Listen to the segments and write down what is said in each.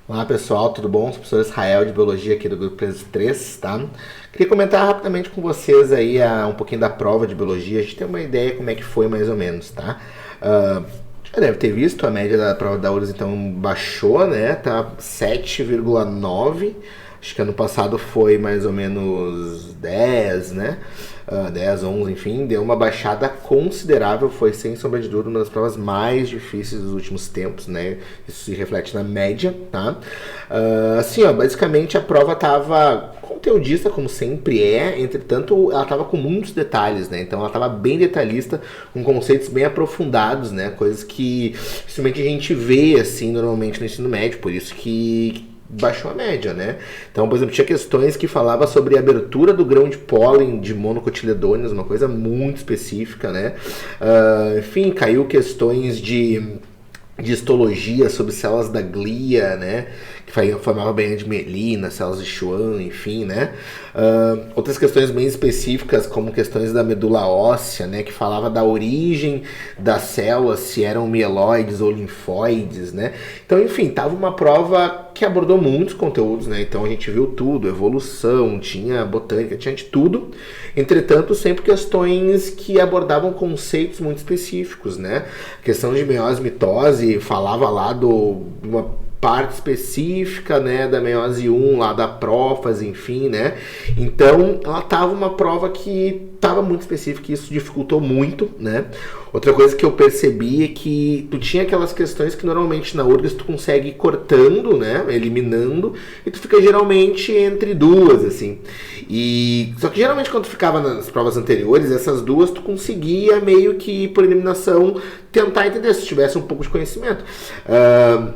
Olá pessoal, tudo bom? Sou o professor Israel de Biologia aqui do Grupo 3, tá? Queria comentar rapidamente com vocês aí um pouquinho da prova de Biologia, a gente tem uma ideia como é que foi mais ou menos, tá? Já deve ter visto, a média da prova da URGS então baixou, né? Tá 7,9. Acho que ano passado foi mais ou menos 10, né? 10, 11, enfim, deu uma baixada considerável, foi sem sombra de dúvida uma das provas mais difíceis dos últimos tempos, né? Isso se reflete na média, tá? Assim, ó, basicamente a prova tava conteudista, como sempre é, entretanto ela tava com muitos detalhes, né? Então ela tava bem detalhista, com conceitos bem aprofundados, né? Coisas que principalmente a gente vê, assim, normalmente no ensino médio, por isso que baixou a média, né? Então, por exemplo, tinha questões que falava sobre a abertura do grão de pólen de monocotiledôneas, uma coisa muito específica, né? Enfim, caiu questões de histologia sobre células da glia, né? Que formava banha de mielina, células de Schwann, enfim, né? Outras questões bem específicas, como questões da medula óssea, né? Que falava da origem das células, se eram mieloides ou linfóides, né? Então, enfim, tava uma prova que abordou muitos conteúdos, né? Então a gente viu tudo, evolução, tinha botânica, tinha de tudo. Entretanto, sempre questões que abordavam conceitos muito específicos, né? A questão de meiose e mitose falava lá de uma parte específica, né, da meiose 1, lá da prófase, enfim, né? Então, ela tava uma prova que tava muito específica e isso dificultou muito, né? Outra coisa que eu percebi é que tu tinha aquelas questões que normalmente na URGS tu consegue ir cortando, né, eliminando, e tu fica geralmente entre duas, assim. E só que geralmente quando tu ficava nas provas anteriores, essas duas tu conseguia meio que por eliminação tentar entender se tivesse um pouco de conhecimento.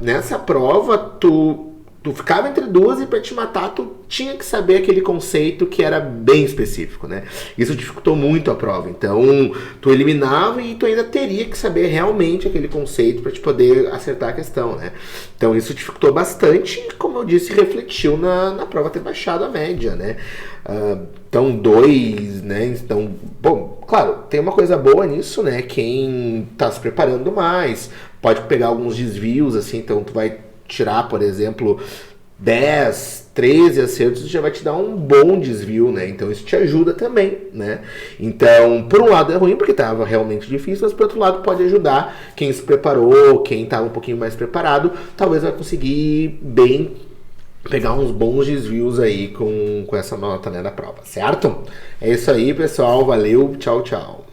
Nessa prova tu ficava entre duas e para te matar tu tinha que saber aquele conceito que era bem específico, né? Isso dificultou muito a prova. Então, tu eliminava e tu ainda teria que saber realmente aquele conceito para te poder acertar a questão, né? Então, isso dificultou bastante e, como eu disse, refletiu na prova ter baixado a média, né? Então, 2, né? Então, bom, claro, tem uma coisa boa nisso, né? Quem tá se preparando mais pode pegar alguns desvios, assim, então tu vai tirar, por exemplo, 10, 13 acertos, já vai te dar um bom desvio, né? Então isso te ajuda também, né? Então, por um lado é ruim porque estava realmente difícil, mas por outro lado pode ajudar quem se preparou, quem estava um pouquinho mais preparado, talvez vai conseguir bem pegar uns bons desvios aí com essa nota, né, da prova, certo? É isso aí, pessoal. Valeu, tchau, tchau.